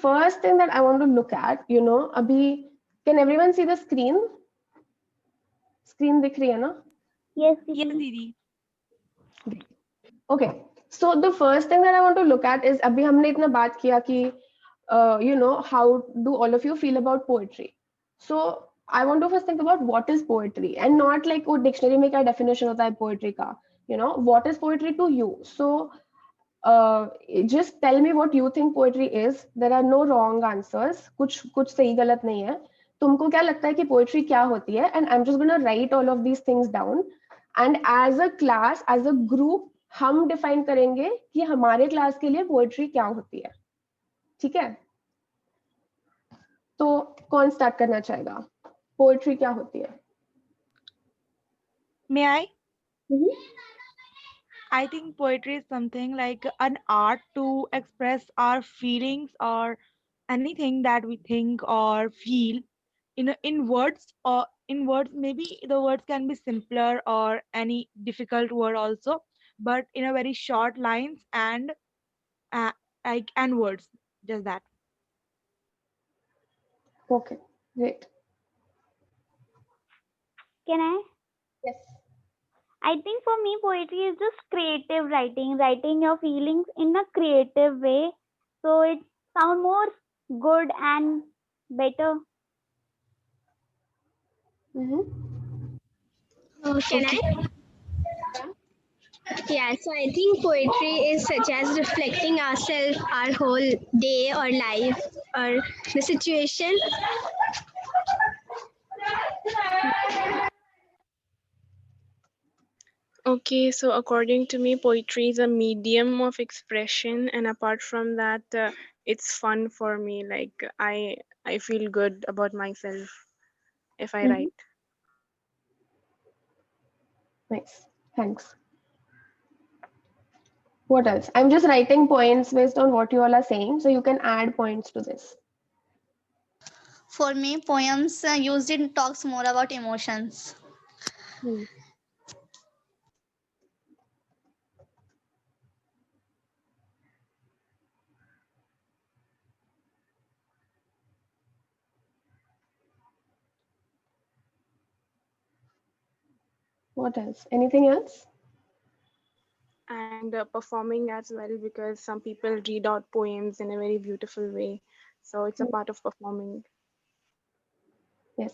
first thing that I want to look at, abhi, can everyone see the screen? Screen dikh rahi hai na? Yes, Yes, Didi. Didi. Okay. So the first thing that I want to look at is abhi हमने इतना बात किया कि how do all of you feel about poetry? So I want to first think about what is poetry and not like वो dictionary में क्या definition होता है poetry का. What is poetry to you? So just tell me what you think poetry is. There are no wrong answers. कुछ सही गलत नहीं है. तुमको क्या लगता है कि poetry क्या होती है? And I'm just gonna write all of these things down. And as a class, as a group, हम define करेंगे कि हमारे class के लिए poetry क्या होती है. ठीक है? तो कौन start करना चाहेगा? Poetry क्या होती है? May I? Mm-hmm. I think poetry is something like an art to express our feelings or anything that we think or feel in words, or in words. Maybe the words can be simpler or any difficult word also, but in a very short lines and uh, like and words, just that. Okay, great. Can I? Yes. I think for me, poetry is just creative writing your feelings in a creative way, so it sound more good and better. Mm-hmm. Can I? Yeah, so I think poetry is such as reflecting ourselves, our whole day or life or the situation. Okay, so according to me, poetry is a medium of expression, and apart from that, it's fun for me. Like I feel good about myself if I Mm-hmm. write. Nice. Thanks. What else? I'm just writing points based on what you all are saying, so you can add points to this. For me, poems used in talks more about emotions. Hmm. What else? Anything else? And performing as well, because some people read out poems in a very beautiful way, so it's a part of performing. Yes.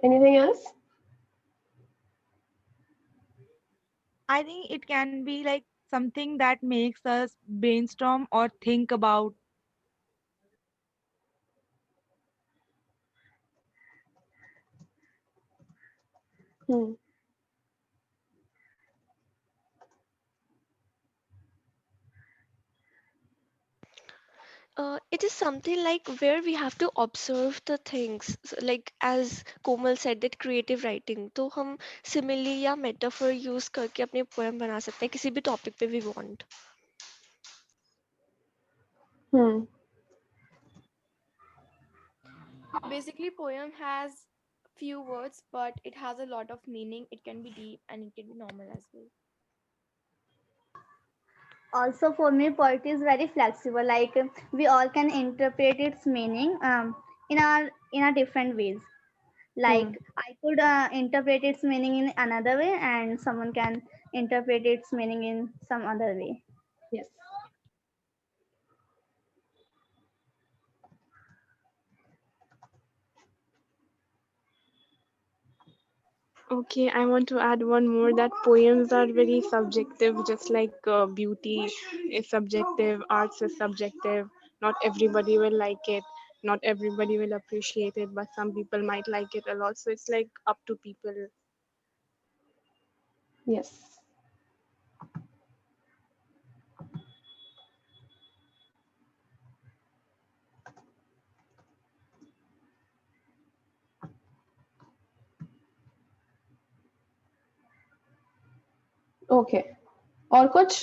Anything else? I think it can be like something that makes us brainstorm or think about. Hmm. It is something like where we have to observe the things. So, like as Komal said, that creative writing. तो हम simile या metaphor use करके अपने poem बना सकते हैं किसी भी topic पे we want. Hmm. Basically, poem has few words, but it has a lot of meaning. It can be deep and it can be normal as well. Also, for me, poetry is very flexible. Like we all can interpret its meaning in a different ways. Like Hmm. I could interpret its meaning in another way, and someone can interpret its meaning in some other way. Yes. Okay, I want to add one more, that poems are very subjective, just like beauty is subjective, arts is subjective. Not everybody will like it, not everybody will appreciate it, but some people might like it a lot. So it's like up to people. Yes. Okay. और कुछ?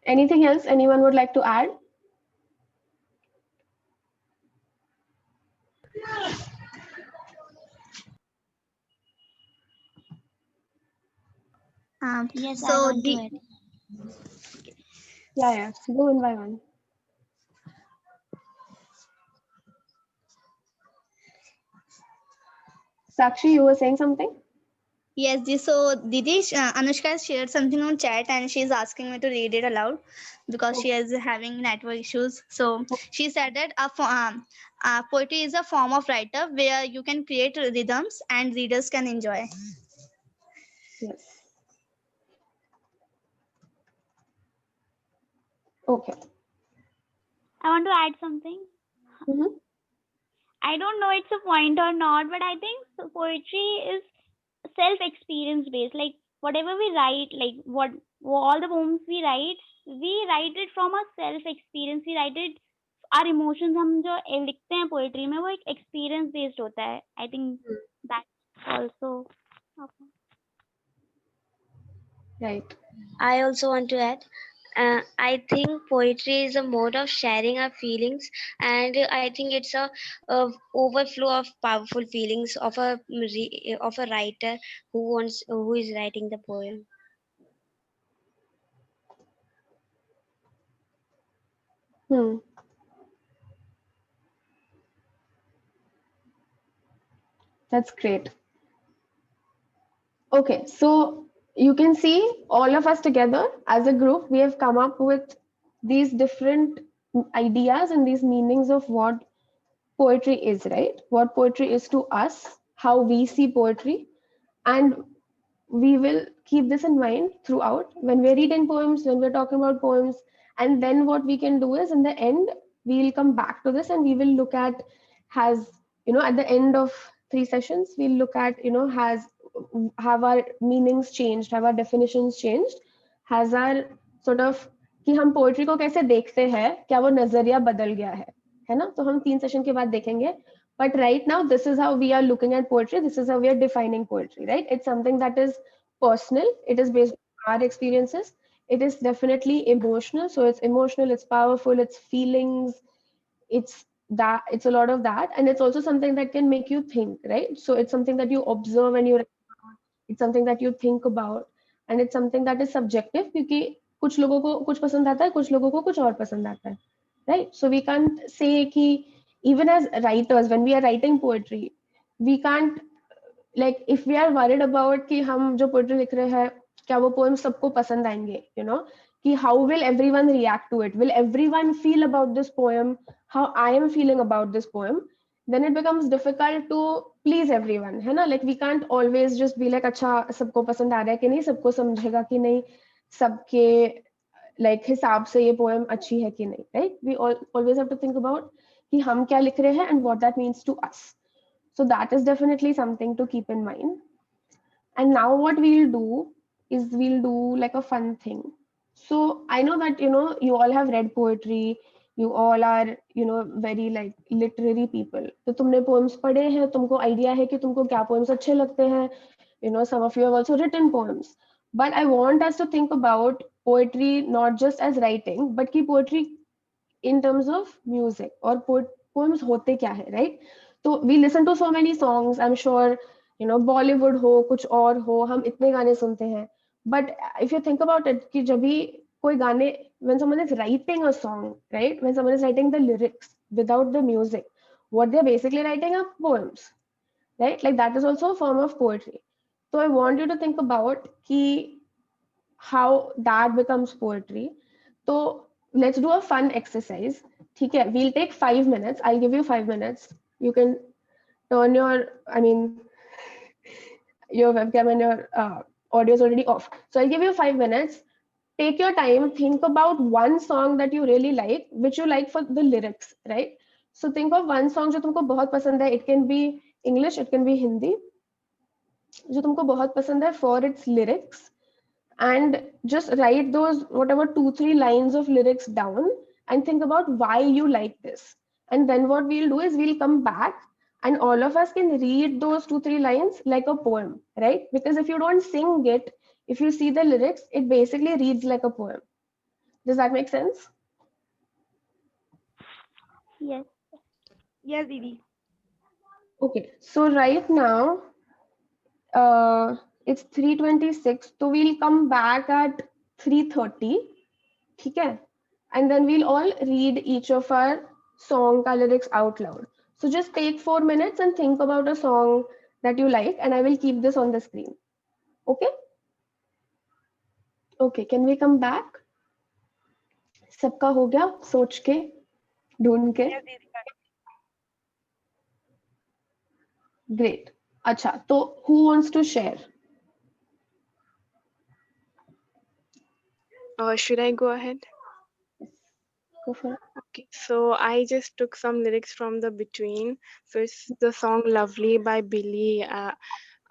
Anything else anyone would like to add? Yes, I So want to the add. Yeah, go one by one. Sakshi, you were saying something? yes, so Didi, Anushka has shared something on chat and she's asking me to read it aloud because she is having network issues. So she said that poetry is a form of writer where you can create rhythms and readers can enjoy. Yes. Okay. I want to add something. Mm-hmm. I don't know it's a point or not, but I think poetry is self-experience based. Like whatever we write, like what all the poems we write it from a self-experience. We write it our emotions. हम जो लिखते हैं poetry में वो एक experience based होता है. I think that also. Okay. Right. I also want to add. I think poetry is a mode of sharing our feelings, and I think it's a overflow of powerful feelings of of a writer who is writing the poem. Hmm. That's great. Okay, so you can see all of us together as a group, we have come up with these different ideas and these meanings of what poetry is, right? What poetry is to us, how we see poetry, and we will keep this in mind throughout when we're reading poems, when we're talking about poems. And then what we can do is in the end, we'll come back to this and we will look at has, at the end of 3 sessions, we'll look at, have our meanings changed, have our definitions changed, has our sort of कि हम poetry को कैसे देखते हैं, क्या वो नजरिया बदल गया है ना? तो हम 3 सेशन के बाद देखेंगे. But right now, this is how we are looking at poetry. This is how we are defining poetry, right? It's something that is personal. It is based on our experiences. It is definitely emotional. So it's emotional, it's powerful, it's feelings, it's a lot of that. And it's also something that can make you think, right? So it's something that you observe and it's something that you think about. And it's something that is subjective क्योंकि कुछ लोगों को कुछ पसंद आता है, कुछ लोगों को कुछ और पसंद आता है, right? So we can't say कि even as writers, when we are writing poetry, we can't, like, if we are worried about कि हम जो poetry लिख रहे हैं क्या वो poem सबको पसंद आएंगे, कि how will everyone react to it, will everyone feel about this poem how I am feeling about this poem, then it becomes difficult to please everyone, है ना? Like we can't always just be like अच्छा सबको पसंद आ रहा है कि नहीं, सबको समझेगा कि नहीं, सबके like हिसाब से ये poem अच्छी है कि नहीं, right? We always have to think about कि हम क्या लिख रहे हैं and what that means to us. So that is definitely something to keep in mind. And now what we'll do is we'll do like a fun thing. So I know that you all have read poetry, you all are very like literary people. तो तुमने poems पढ़े हैं, तुमको idea है कि तुमको क्या poems अच्छे लगते हैं. Some of you have also written poems. But I want us to think about poetry not just as writing, but कि poetry in terms of music or poems होते क्या है, right? So we listen to so many songs. I'm sure Bollywood हो, कुछ और हो, हम इतने गाने सुनते हैं. But if you think about it, कि जब भी कोई गाने, when someone is writing a song, right? When someone is writing the lyrics without the music, what they're basically writing are poems, right? Like that is also a form of poetry. So I want you to think about कि how that becomes poetry. So let's do a fun exercise. ठीक है, we'll take 5 minutes. I'll give you 5 minutes. You can turn your webcam and your audio is already off. So I'll give you 5 minutes. Take your time. Think about one song that you really like, which you like for the lyrics, right? So think of one song जो तुमको बहुत पसंद है. It can be English, it can be Hindi. जो तुमको बहुत पसंद है for its lyrics. And just write those whatever 2-3 lines of lyrics down and think about why you like this. And then what we'll do is we'll come back and all of us can read those 2-3 lines like a poem, right? Because if you don't sing it, if you see the lyrics, it basically reads like a poem. Does that make sense? Yes. Yes, Didi. Okay, so right now, It's 3:26, so we'll come back at 3:30. ठीक है? And then we'll all read each of our song ka lyrics out loud. So just take 4 minutes and think about a song that you like, and I will keep this on the screen. Okay? Okay, can we come back? सबका हो गया सोच के ढूंढ के? Great. अच्छा, तो who wants to share? Should I go ahead? Go for it. Okay, so I just took some lyrics from the Between. So it's the song Lovely by Billie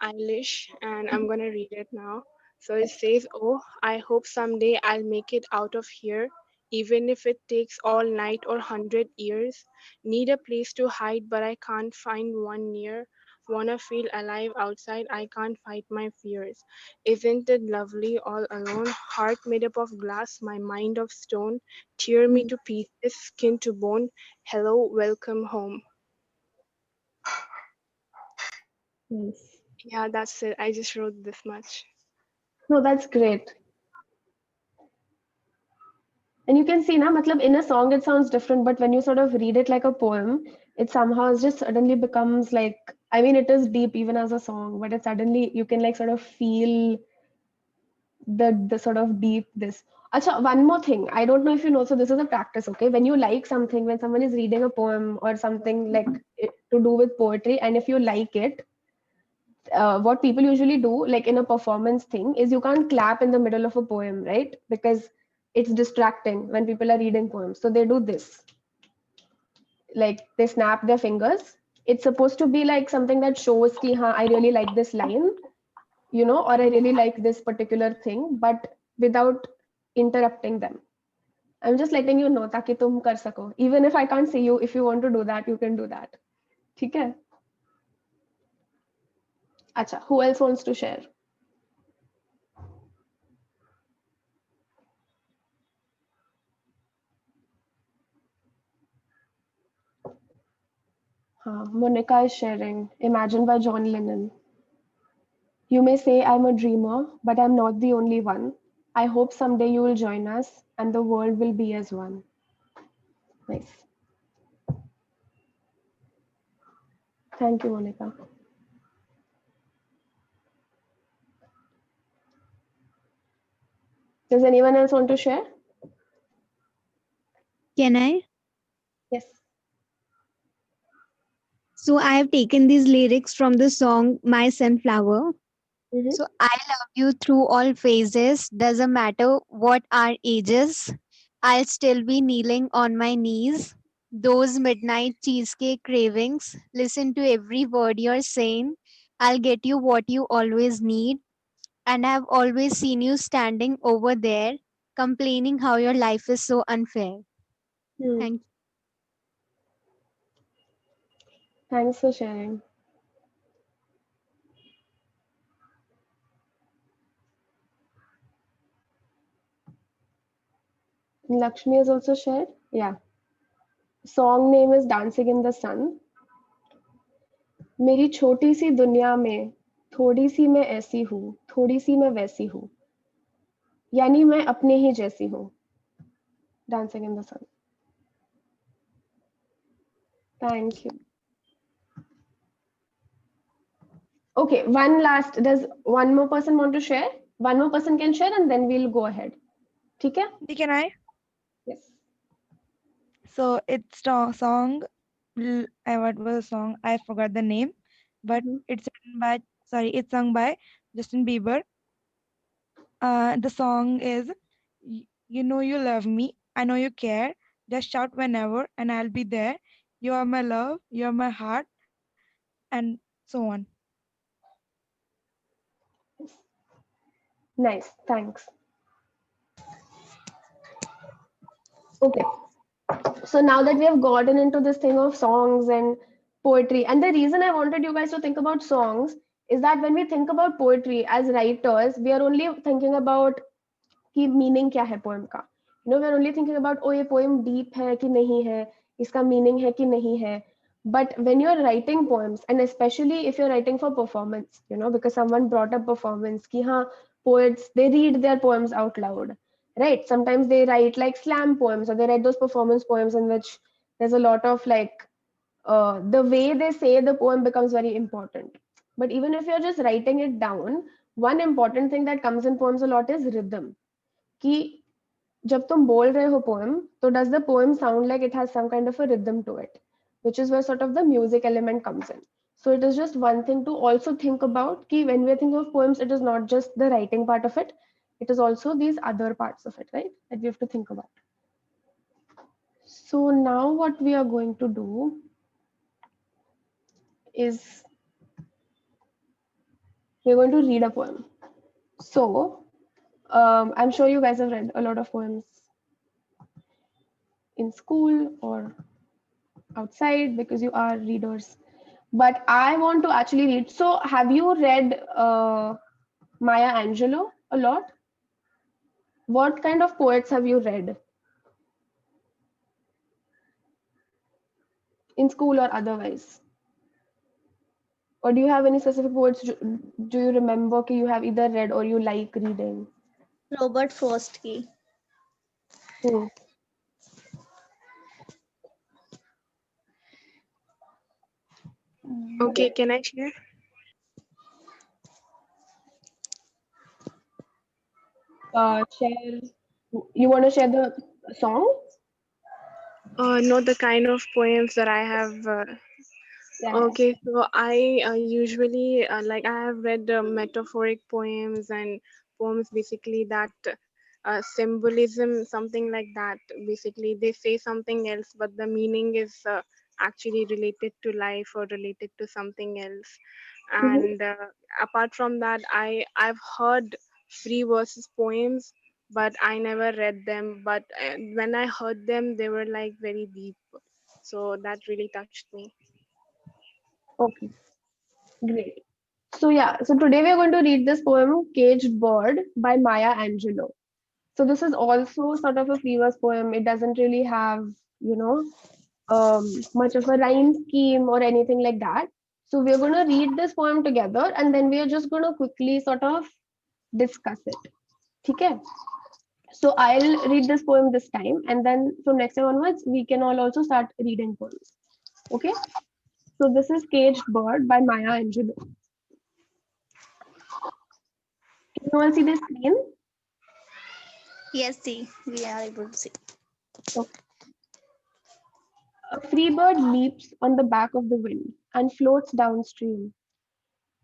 Eilish, and I'm gonna read it now. So it says, "Oh, I hope someday I'll make it out of here, even if it takes all night or 100 years. Need a place to hide, but I can't find one near. Wanna feel alive outside, I can't fight my fears. Isn't it lovely all alone? Heart made up of glass, my mind of stone. Tear me to pieces, skin to bone. Hello, welcome home." Yes. Yeah, that's it. I just wrote this much. No, that's great. And you can see now, matlab, in a song it sounds different, but when you sort of read it like a poem, it somehow just suddenly becomes like, I mean, it is deep even as a song, but it suddenly, you can like sort of feel the sort of deep this. Acha, one more thing. I don't know if you know, so this is a practice, okay? When you like something, when someone is reading a poem or something like to do with poetry, and if you like it, what people usually do, like in a performance thing, is you can't clap in the middle of a poem, right? Because it's distracting when people are reading poems. So they do this. Like they snap their fingers. It's supposed to be like something that shows ki, I really like this line, you know, or I really like this particular thing, but without interrupting them. I'm just letting you know ताकि तुम कर सको. Even if I can't see you, if you want to do that, you can do that. ठीक है? अच्छा, who else wants to share? Monica is sharing. Imagine by John Lennon. You may say I'm a dreamer, but I'm not the only one. I hope someday you will join us and the world will be as one. Nice. Thank you, Monica. Does anyone else want to share? Can I? Yes. So I have taken these lyrics from the song My Sunflower. Mhm. So I love you through all phases, doesn't matter what our ages. I'll still be kneeling on my knees. Those midnight cheesecake cravings, listen to every word you're saying. I'll get you what you always need. And I've always seen you standing over there, complaining how your life is so unfair. Hmm. Thank you. Thanks for sharing. Lakshmi has also shared. Yeah. Song name is Dancing in the Sun. मेरी छोटी सी दुनिया में थोड़ी सी मैं ऐसी हूँ, थोड़ी सी मैं वैसी हूँ, यानी मैं अपने ही जैसी हूँ. Dancing in the Sun. Thank you. Okay, does one more person want to share? One more person can share and then we'll go ahead. ठीक है? Can I? Yes. So it's a song. What was the song? I forgot the name, but it's sung by Justin Bieber. The song is You Know You Love Me, I Know You Care, just shout whenever and I'll be there. You are my love, you're my heart, and so on. Nice, thanks. Okay, so now that we have gotten into this thing of songs and poetry, and the reason I wanted you guys to think about songs is that when we think about poetry as writers, we are only thinking about कि meaning क्या है poem का. You know, we are only thinking about, oh, ये poem deep है कि नहीं है, इसका meaning है कि नहीं है. But when you're writing poems, and especially if you're writing for performance, because someone brought up performance, ki haan, poets, they read their poems out loud, right? Sometimes they write like slam poems, or they write those performance poems in which there's a lot of like, the way they say the poem becomes very important. But even if you're just writing it down, one important thing that comes in poems a lot is rhythm. कि जब तुम बोल रहे हो poem, तो does the poem sound like it has some kind of a rhythm to it, which is where sort of the music element comes in. So it is just one thing to also think about कि when we are thinking of poems, it is not just the writing part of it, it is also these other parts of it, right? That we have to think about. So now what we are going to do is we're going to read a poem. So I'm sure you guys have read a lot of poems in school or outside because you are readers. But I want to actually read. So have you read Maya Angelou a lot? What kind of poets have you read in school or otherwise? Or do you have any specific poets? Do you remember that you have either read or you like reading? Robert Frost की. Hmm. Okay, can I share? Share. You want to share the song? No, the kind of poems that I have. Yeah. Okay, so I usually like I have read metaphoric poems and poems basically that symbolism, something like that. Basically, they say something else, but the meaning is actually related to life or related to something else. And apart from that, I've heard free verses poems, but I never read them. But when I heard them, they were like very deep. So that really touched me. Okay, great. So yeah, so today we are going to read this poem Caged Bird by Maya Angelou. So this is also sort of a free verse poem. It doesn't really have, you know, much of a rhyme scheme or anything like that. So we're going to read this poem together and then we are just going to quickly sort of discuss it. Okay? So I'll read this poem this time and then from next time onwards, we can all also start reading poems. Okay? So this is Caged Bird by Maya Angelou. Can you all see the screen? Yes, see, we are able to see. Okay. A free bird leaps on the back of the wind and floats downstream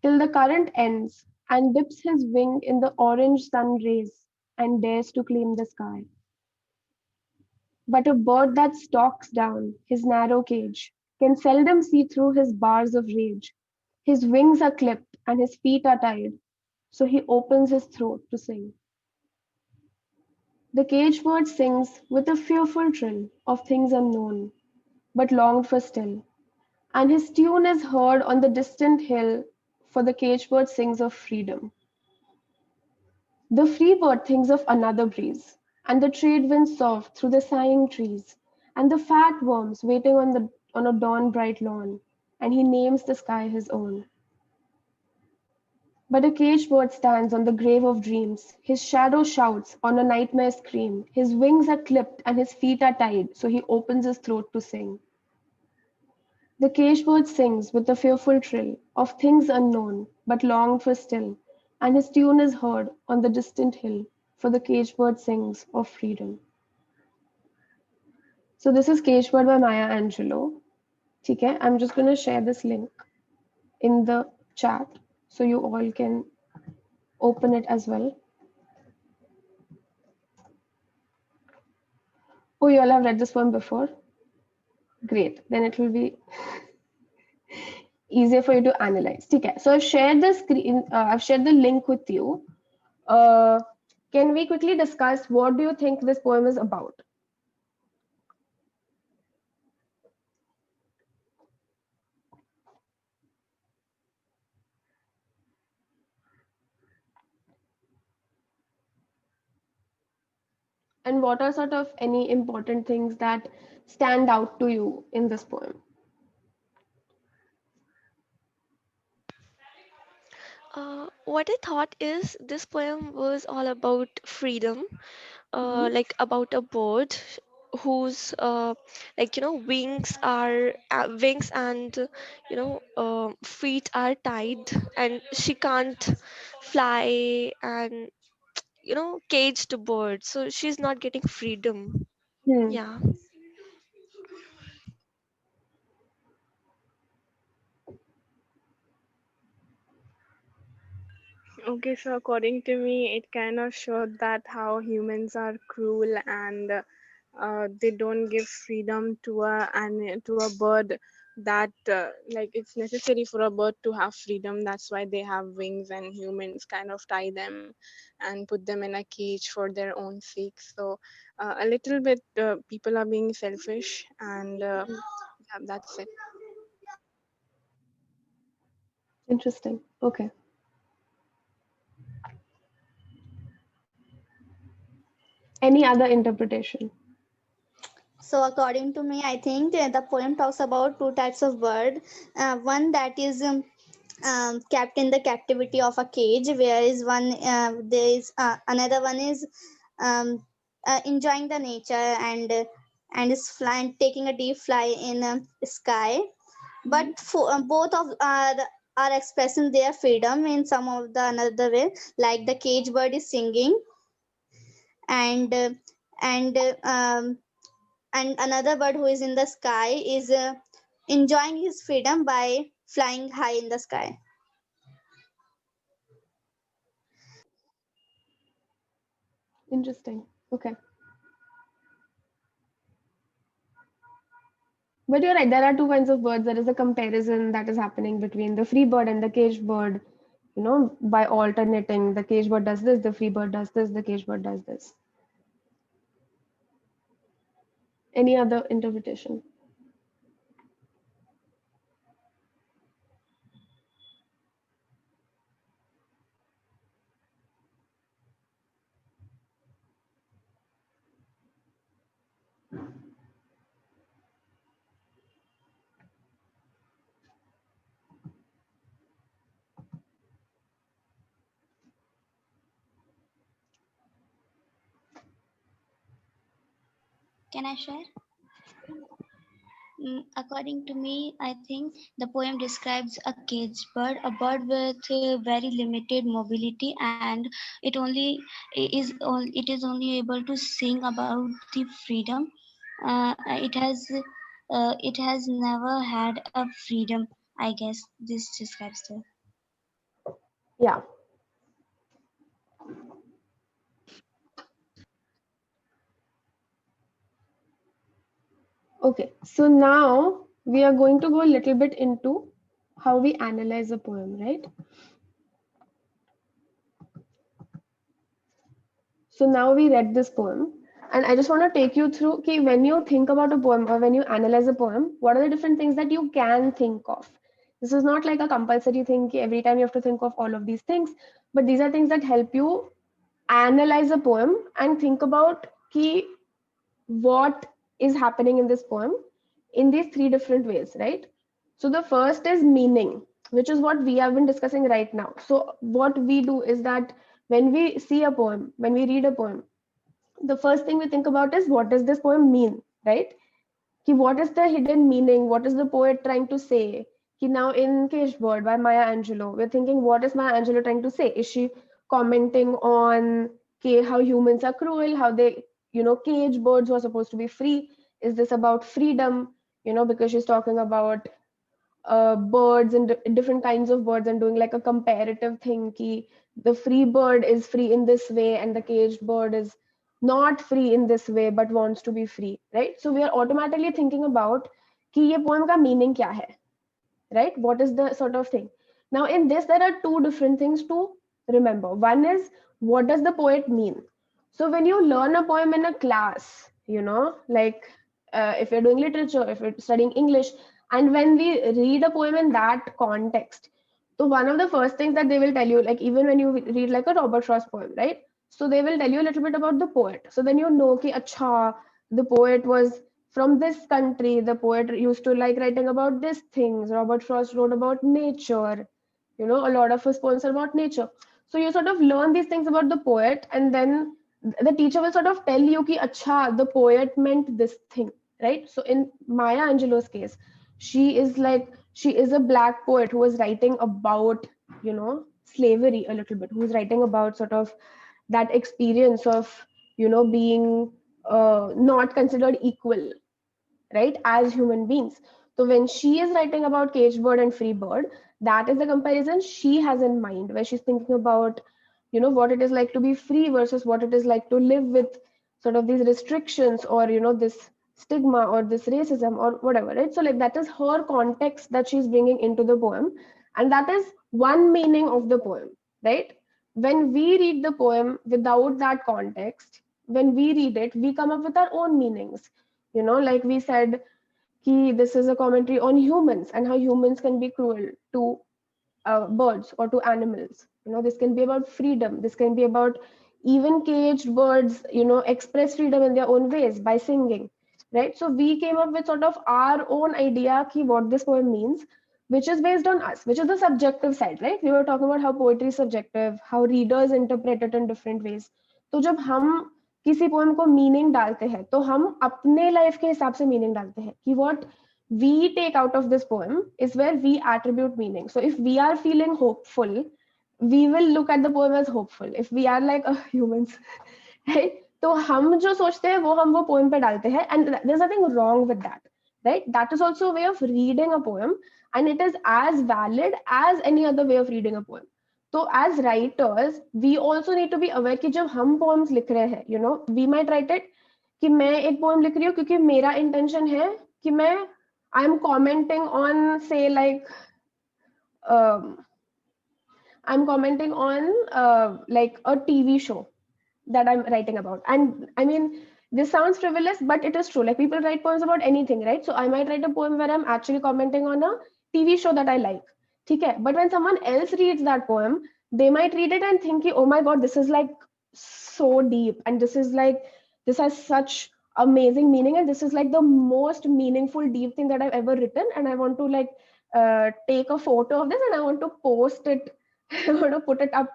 till the current ends and dips his wing in the orange sun rays and dares to claim the sky. But a bird that stalks down his narrow cage can seldom see through his bars of rage. His wings are clipped and his feet are tied, so he opens his throat to sing. The cage bird sings with a fearful trill of things unknown, but longed for still, and his tune is heard on the distant hill, for the cage bird sings of freedom. The free bird thinks of another breeze, and the trade winds soft through the sighing trees, and the fat worms waiting on a dawn bright lawn, and he names the sky his own. But a caged bird stands on the grave of dreams, his shadow shouts on a nightmare scream, his wings are clipped and his feet are tied, so he opens his throat to sing. The caged bird sings with a fearful trill of things unknown, but longed for still, and his tune is heard on the distant hill, for the caged bird sings of freedom. So this is Caged Bird by Maya Angelou. Okay, I'm just going to share this link in the chat so you all can open it as well. Oh, you all have read this poem before? Great, then it will be easier for you to analyze. Okay, so I've shared the screen, I've shared the link with you. Can we quickly discuss what do you think this poem is about? And what are sort of any important things that stand out to you in this poem? What I thought is this poem was all about freedom, Mhm. like about a bird whose wings and feet are tied, and she can't fly, and caged bird, so she's not getting freedom. Hmm. Yeah. Okay, so according to me, it kind of showed that how humans are cruel and they don't give freedom to a bird that like it's necessary for a bird to have freedom. That's why they have wings, and humans kind of tie them and put them in a cage for their own sake. So a little bit people are being selfish, and yeah, that's it. Interesting. Okay. Any other interpretation? So according to me, I think the poem talks about two types of bird. One that is kept in the captivity of a cage, whereas there is another one is um, enjoying the nature and is flying, taking a deep fly in sky. But both of are expressing their freedom in some of the another way. Like the cage bird is singing, and and uh, um, and another bird who is in the sky is enjoying his freedom by flying high in the sky. Interesting. Okay. But you're right, there are two kinds of birds. There is a comparison that is happening between the free bird and the caged bird, by alternating. The caged bird does this, the free bird does this, the caged bird does this. Any other interpretation? Can I share? According to me, I think the poem describes a caged bird, a bird with very limited mobility, and it is only able to sing about the freedom. It has never had a freedom. I guess this describes the. Yeah. Okay. So now we are going to go a little bit into how we analyze a poem, right? So now we read this poem, and I just want to take you through, okay, when you think about a poem or when you analyze a poem, what are the different things that you can think of? This is not like a compulsory thing, okay, every time you have to think of all of these things, but these are things that help you analyze a poem and think about key what is happening in this poem in these three different ways, right? So the first is meaning, which is what we have been discussing right now. So what we do is that when we see a poem, when we read a poem, the first thing we think about is what does this poem mean, right? Ki what is the hidden meaning? What is the poet trying to say? Ki now in Caged Bird by Maya Angelou, we're thinking, what is Maya Angelou trying to say? Is she commenting on how humans are cruel, how they, cage birds were supposed to be free? Is this about freedom? Because she's talking about birds and different kinds of birds and doing like a comparative thing. Ki the free bird is free in this way and the caged bird is not free in this way but wants to be free, right? So we are automatically thinking about ki ye poem ka meaning kya hai, right? What is the sort of thing? Now in this there are two different things to remember. One is, what does the poet mean? So when you learn a poem in a class, like if you're doing literature, if you're studying English, and when we read a poem in that context, so one of the first things that they will tell you, like even when you read like a Robert Frost poem, right? So they will tell you a little bit about the poet. So then you know ki acha, the poet was from this country, the poet used to like writing about these things. Robert Frost wrote about nature, You know, a lot of his poems are about nature. So you sort of learn these things about the poet, and then the teacher will sort of tell you ki, acha, the poet meant this thing, right? So in Maya Angelou's case, she is a black poet who was writing about, you know, slavery a little bit, who's writing about sort of that experience of, you know, being not considered equal, right, as human beings. So when she is writing about caged bird and free bird, that is the comparison she has in mind, where she's thinking about, you know, what it is like to be free versus what it is like to live with sort of these restrictions, or, you know, this stigma or this racism or whatever, right? So like that is her context that she's bringing into the poem, and that is one meaning of the poem, right? When we read the poem without that context, when we read it, we come up with our own meanings. You know, like we said, this is a commentary on humans and how humans can be cruel to birds or to animals. You know, this can be about freedom. This can be about even caged birds, you know, express freedom in their own ways by singing, right? So we came up with sort of our own idea ki what this poem means, which is based on us, which is the subjective side, right? We were talking about how poetry is subjective, how readers interpret it in different ways. तो जब हम किसी poem को meaning डालते हैं, तो हम अपने लाइफ के हिसाब से मीनिंग डालते हैं कि what we take out of this poem is where we attribute meaning. So if we are feeling hopeful, we will look at the poem as hopeful. If we are like humans, right? तो हम जो सोचते हैं वो poem पे डालते हैं, and there's nothing wrong with that, right? That is also a way of reading a poem, and it is as valid as any other way of reading a poem. So as writers, we also need to be aware कि जब हम poems लिख रहे हैं, you know, we might write it कि मैं एक poem लिख रही हूँ क्योंकि मेरा intention है कि मैं I'm commenting on, say, like, I'm commenting on like a TV show that I'm writing about. And I mean, this sounds frivolous, but it is true. Like people write poems about anything, right? So I might write a poem where I'm actually commenting on a TV show that I like. Okay? But when someone else reads that poem, they might read it and think, oh my God, this is like so deep. And this is like, this has such amazing meaning. And this is like the most meaningful, deep thing that I've ever written. And I want to like take a photo of this and I want to post it, I want to put it up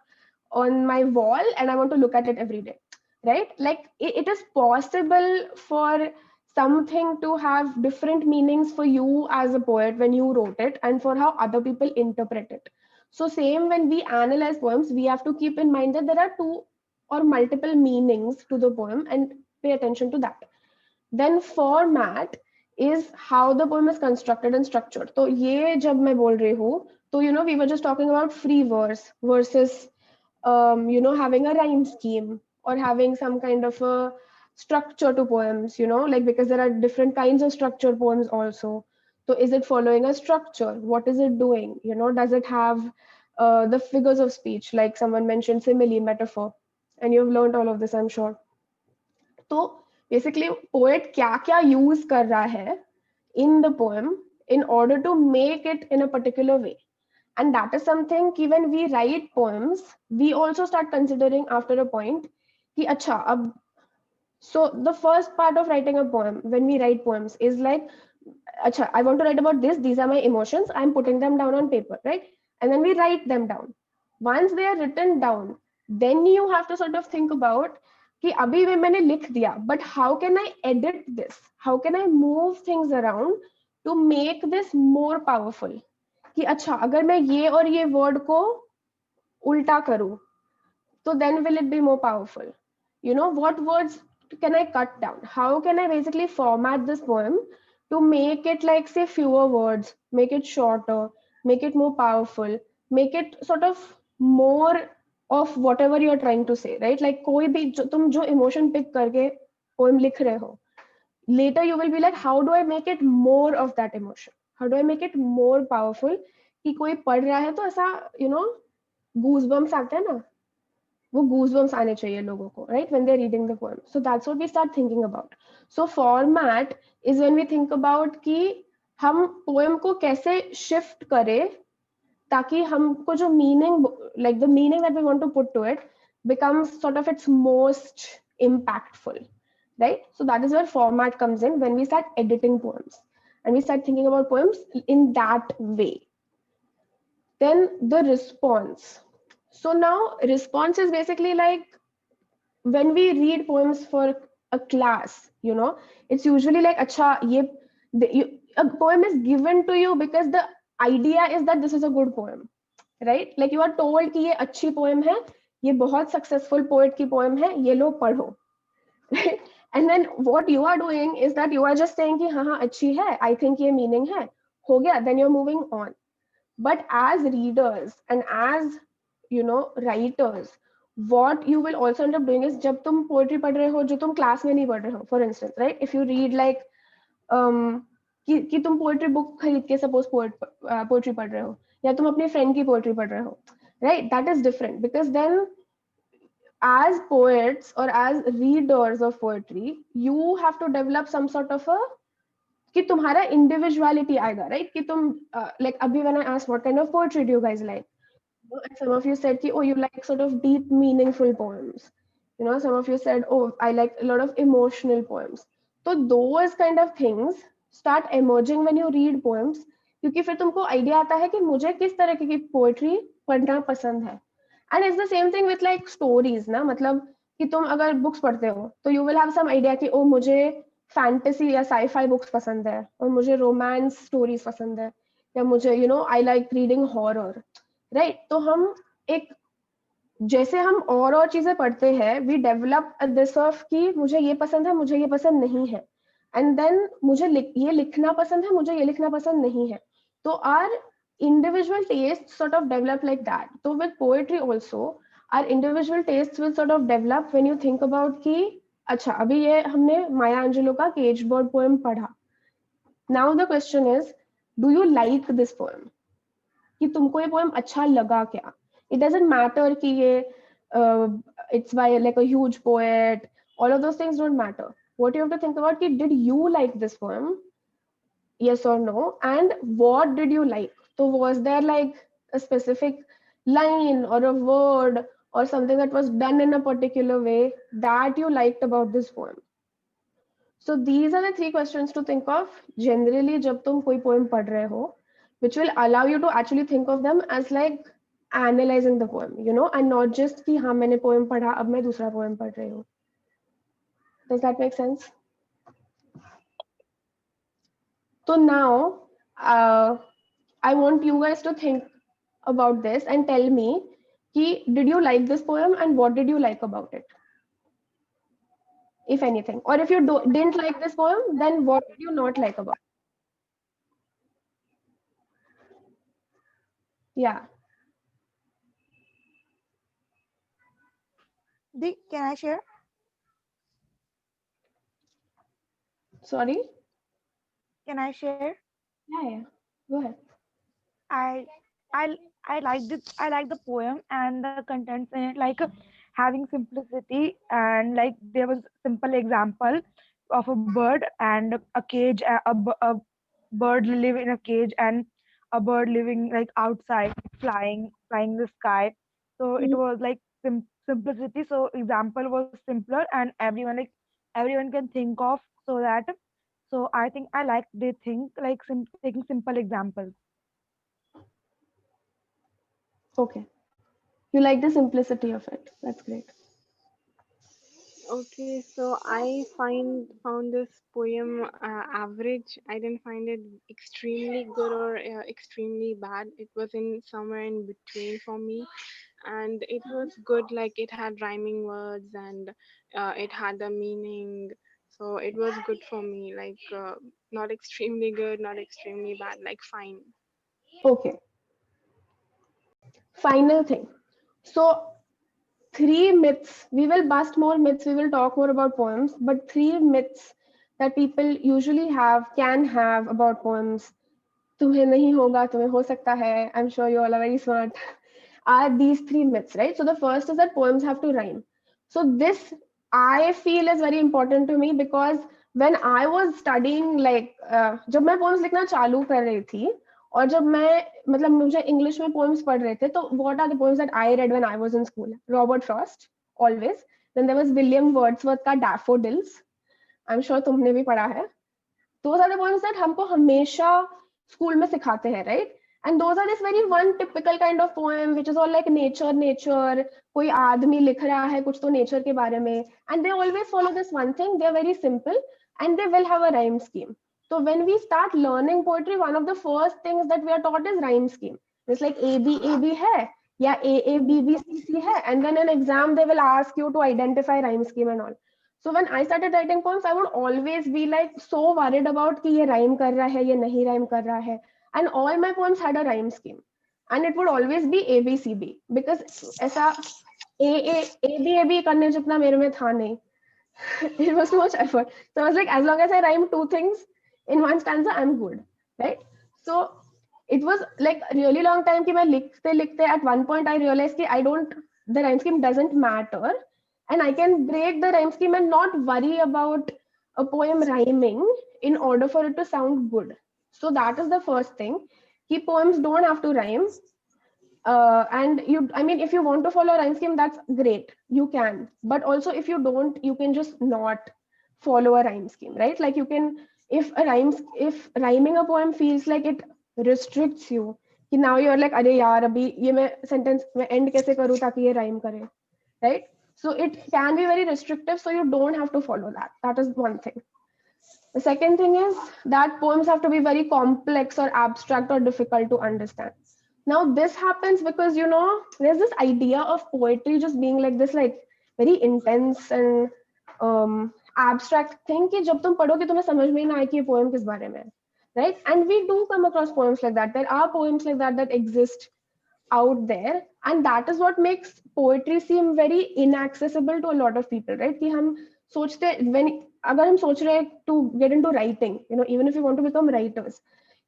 on my wall and I want to look at it every day, right? Like it is possible for something to have different meanings for you as a poet when you wrote it and for how other people interpret it. So same when we analyze poems, we have to keep in mind that there are two or multiple meanings to the poem and pay attention to that. Then format is how the poem is constructed and structured. So ये जब मैं बोल रही हूँ, so you know we were just talking about free verse versus you know, having a rhyme scheme or having some kind of a structure to poems, you know, like because there are different kinds of structured poems also. So is it following a structure? What is it doing? You know, does it have the figures of speech, like someone mentioned simile, metaphor, and you've learned all of this, I'm sure. So basically, poet क्या use कर रहा है in the poem in order to make it in a particular way. And that is something कि when we write poems, we also start considering after a point कि अच्छा अब, so the first part of writing a poem when we write poems is like अच्छा I want to write about this, these are my emotions, I'm putting them down on paper, right? And then we write them down. Once they are written down, then you have to sort of think about कि अभी मैंने लिख दिया, but how can I edit this? How can I move things around to make this more powerful? कि अच्छा अगर मैं ये और ये वर्ड को उल्टा करूं, तो then will it be more powerful? You know, what words can I cut down? How can I basically format this poem to make it like say fewer words, make it shorter, make it more powerful, make it sort of more of whatever you're trying to say, right? Like कोई भी तुम जो emotion pick करके poem लिख रहे हो, later you will be like, how do I make it more of that emotion? How do I make it more powerful? कि कोई पढ़ रहा है तो ऐसा, you know, goosebumps आते हैं ना, वो goosebumps आने चाहिए लोगों को, right? When they're reading the poem. So that's what we start thinking about. So format is when we think about कि हम poem को कैसे shift करें ताकि हमको जो meaning, like the meaning that we want to put to it becomes sort of its most impactful, right? So that is where format comes in when we start editing poems and we start thinking about poems in that way. then the response. So now response is basically like when we read poems for a class, you know, it's usually like acha a poem is given to you because the idea is that this is a good poem, right? Like you are told कि ये अच्छी poem है, ये बहुत successful poet की poem है, ये लो पढ़ो, right? And then what you are doing is that you are just saying कि हाँ हाँ अच्छी है, I think ये meaning है, हो गया, then you're moving on. But as readers and as, you know, writers, what you will also end up doing is जब तुम poetry पढ़ रहे हो जो तुम class में नहीं पढ़ रहे हो, for instance, right? If you read like कि तुम poetry book खरीद के suppose poetry पढ़ रहे हो, या तुम अपने friend की poetry पढ़ रहे हो, right? That is different because then as poets or as readers of poetry, you have to develop some sort of a कि तुम्हारा individuality आएगा, right? कि तुम like अभी when I asked what kind of poetry do you guys like, you know, and some of you said कि oh you like sort of deep meaningful poems, you know, some of you said oh I like a lot of emotional poems. So those kind of things start emerging when you read poems, क्योंकि फिर तुमको idea आता है कि मुझे किस तरह की poetry पढ़ना पसंद है. And it's the same thing with like stories ना, मतलब कि तुम अगर books पढ़ते हो तो you will have some idea कि oh मुझे फैंटेसी या साई-फाई बुक्स पसंद है और मुझे रोमांस स्टोरीज पसंद है, या मुझे you know I like reading horror, right? तो हम एक जैसे हम और चीजें पढ़ते हैं, वी डेवलप दिस ऑफ कि मुझे ये पसंद है, मुझे ये पसंद नहीं है, एंड देन मुझे ये लिखना पसंद है, मुझे ये लिखना पसंद नहीं है. तो are individual tastes sort of develop like that. So with poetry also, our individual tastes will sort of develop when you think about कि अच्छा अभी ये हमने माया एंजेलो का केज बर्ड पोएम पढ़ा. Now the question is do you like this poem, कि तुमको ये पोएम अच्छा लगा क्या? इट डजंट मैटर कि ये it's by like a huge poet, all of those things don't matter. What you have to think about कि did you like this poem, yes or no, and what did you like? So was there like a specific line or a word or something that was done in a particular way that you liked about this poem? So these are the three questions to think of generally जब तुम कोई poem पढ़ रहे हो, which will allow you to actually think of them as like analyzing the poem, you know, and not just कि हाँ मैंने poem पढ़ा अब मैं दूसरा poem पढ़ रही हूँ. Does that make sense? So now I want you guys to think about this and tell me कि did you like this poem and what did you like about it, if anything, or if you didn't like this poem, then what did you not like about it? Yeah. Can I share? Sorry? Can I share? Yeah. Go ahead. I like this. I like the poem and the contents in it, like having simplicity, and like there was simple example of a bird and a cage, a bird live in a cage, and a bird living like outside, flying in the sky. So it was like simplicity. So example was simpler, and everyone can think of, so that. So I think I like they think like taking simple examples. Okay. You like the simplicity of it. That's great. Okay, so I found this poem average. I didn't find it extremely good or extremely bad. It was in somewhere in between for me, and it was good. Like it had rhyming words and it had a meaning. So it was good for me. Like not extremely good, not extremely bad. Like fine. Okay. Final thing. So 3 myths. We will bust more myths. We will talk more about poems, but 3 myths that people usually can have about poems. तुम्हें नहीं होगा, तुम्हें हो सकता है. I'm sure you all are very smart. Are these 3 myths, right? So the first is that poems have to rhyme. So this I feel is very important to me because when I was studying, like जब मैं poems लिखना चालू कर रही थी और जब मैं मतलब मुझे इंग्लिश में poems पढ़ रहे थे, तो what are the poems that I read when I was in school? Robert Frost, always. Then there was William Wordsworth का Daffodils. I'm sure तुमने भी पढ़ा है. Those are the poems that हमको हमेशा स्कूल में सिखाते हैं, right? And those are this very one typical kind of poem which is all like nature, कोई आदमी लिख रहा है कुछ तो nature के बारे में, and they always follow this one thing. They're very simple and they will have a rhyme scheme. So when we start learning poetry, one of the first things that we are taught is rhyme scheme. It's like A B है या A B B C है, and then in exam they will ask you to identify rhyme scheme and all. So when I started writing poems, I would always be like so worried about कि ये rhyme कर रहा है, ये नहीं rhyme कर रहा है, and all my poems had a rhyme scheme, and it would always be ABCB, because ऐसा A B करने जितना मेरे में था नहीं. It was too much effort. So I was like, as long as I rhyme two things in one stanza, I'm good, right? So it was like a really long time कि मैं लिखते at one point I realized कि the rhyme scheme doesn't matter, and I can break the rhyme scheme and not worry about a poem rhyming in order for it to sound good. So that is the first thing. Ki poems don't have to rhyme. And if you want to follow a rhyme scheme, that's great. You can. But also if you don't, you can just not follow a rhyme scheme, right? Like you can, if rhyming a poem feels like it restricts you, कि now you're like, अरे यार अभी ये मैं sentence में end कैसे करूँ ताकि ये rhyme करे, right? So it can be very restrictive, so you don't have to follow that. That is one thing. The second thing is that poems have to be very complex or abstract or difficult to understand. Now this happens because, there's this idea of poetry just being like this, like very intense and abstract thing कि जब तुम पढ़ोगे तुम्हें समझ में ही ना आए कि ये poem किस बारे में है, right? And we do come across poems like that. There are poems like that exist out there, and that is what makes poetry seem very inaccessible to a lot of people, right? कि हम सोचते अगर हम सोच रहे हैं to get into writing, even if you want to become writers,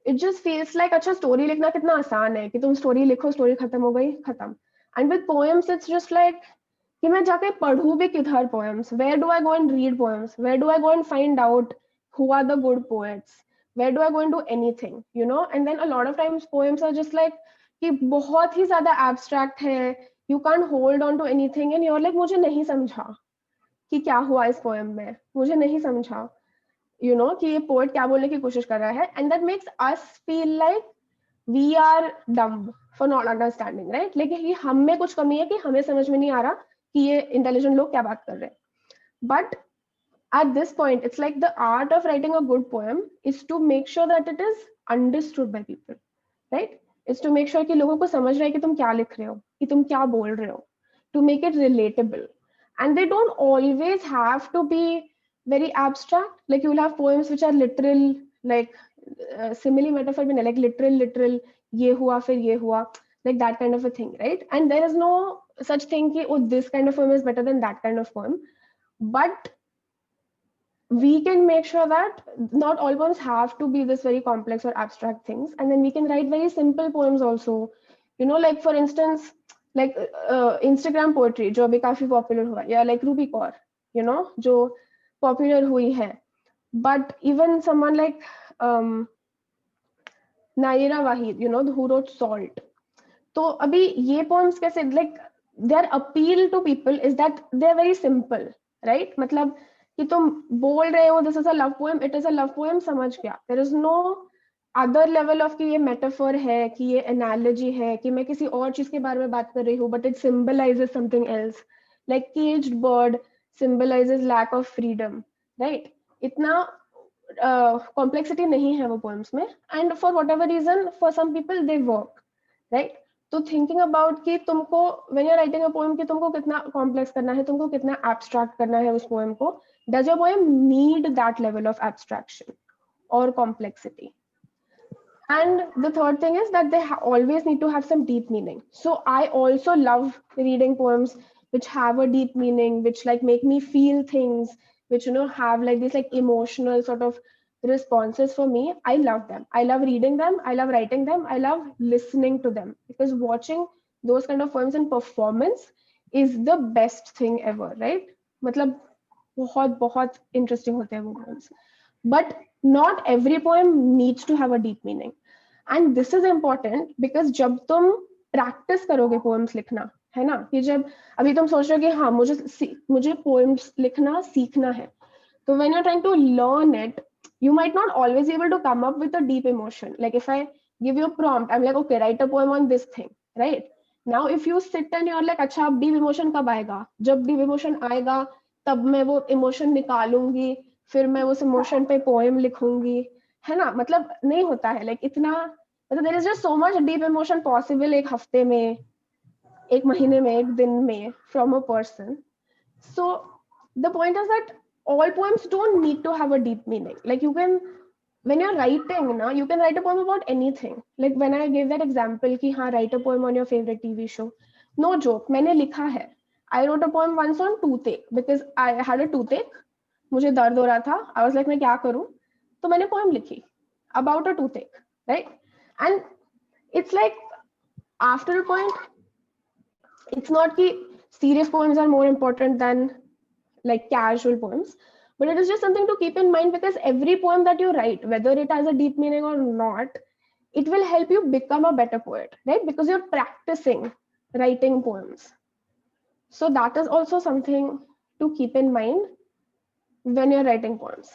it just feels like अच्छा story लिखना कितना आसान है कि तुम story लिखो, story खत्म हो गई, खत्म. And with poems it's just like कि मैं जाके पढ़ूं भी किधर poems, where do I go and read poems, where do I go and find out who are the good poets, where do I go and do anything, and then a lot of times poems are just like कि बहुत ही ज्यादा abstract है, you can't hold on to anything and you're like मुझे नहीं समझा कि क्या हुआ इस poem में, मुझे नहीं समझा, कि ये poet क्या बोलने की कोशिश कर रहा है, and that makes us feel like we are dumb for not understanding, right? लेकिन ये हम में कुछ कमी है कि हमें समझ में नहीं आ रहा कि ये intelligent लोग क्या बात कर रहे हैं. But at this point, it's like the art of writing a good poem is to make sure that it is understood by people, right? It's to make sure कि लोगों को समझ रहा है कि तुम क्या लिख रहे हो, कि तुम क्या बोल रहे हो, to make it relatable. And they don't always have to be very abstract. Like you will have poems which are literal, like simile metaphor, like literal, ये हुआ फिर ये हुआ, like that kind of a thing, right? And there is no such thing कि oh, this kind of poem is better than that kind of poem. But we can make sure that not all poems have to be this very complex or abstract things, and then we can write very simple poems also, like for instance, like Instagram poetry जो अभी काफी popular हुआ, या like Ruby Kaur, जो popular हुई है. But even someone like Naira Wahid, who wrote Salt, तो अभी ये poems कैसे, like their appeal to people is that they're very simple, right? मतलब कि तुम बोल रहे हो this is a love poem, it is a love poem, समझ गया. There is no other level of कि ये metaphor है, कि ये analogy है, कि मैं किसी और चीज के बारे में बात कर रही हूँ, but it symbolizes something else. Like caged bird symbolizes lack of freedom, right? इतना complexity नहीं है वो poems में, and for whatever reason, for some people they work, right? तो thinking about कि तुमको when you're writing a poem कि तुमको कितना complex करना है, तुमको कितना abstract करना है उस poem को, does your poem need that level of abstraction or complexity? And the third thing is that they always need to have some deep meaning. So I also love reading poems which have a deep meaning, which like make me feel things, which have like this like emotional sort of responses for me. I love them. I love reading them. I love writing them. I love listening to them, because watching those kind of poems in performance is the best thing ever, right? मतलब बहुत interesting होते हैं वो poems. But not every poem needs to have a deep meaning. And this is important because जब तुम practice करोगे poems लिखना, है ना, कि जब अभी तुम सोच रहे हो कि हाँ मुझे poems लिखना सीखना है, तो when you're trying to learn it, you might not always be able to come up with a deep emotion. Like if I give you a prompt, I'm like, okay, write a poem on this thing, right? Now if you sit and you're like, अच्छा अब deep emotion कब आएगा? जब deep emotion आएगा तब मैं वो emotion निकालूंगी, फिर मैं उस emotion पे poem लिखूंगी, है ना? मतलब नहीं होता है, like इतना, मतलब there is just so much deep emotion possible एक हफ्ते में, एक महीने में, एक दिन में from a person. So the point is that all poems don't need to have a deep meaning. Like you can, when you're writing, na, you can write a poem about anything. Like when I gave that example कि हाँ write a poem on your favorite TV show. No joke, मैंने लिखा है. I wrote a poem once on toothache because I had a toothache. मुझे दर्द हो रहा था. I was like मैं क्या करूँ? तो मैंने poem लिखी about a toothache, right? And it's like after a point, it's not कि serious poems are more important than like casual poems, but it is just something to keep in mind because every poem that you write, whether it has a deep meaning or not, it will help you become a better poet, right? Because you're practicing writing poems. So that is also something to keep in mind when you're writing poems.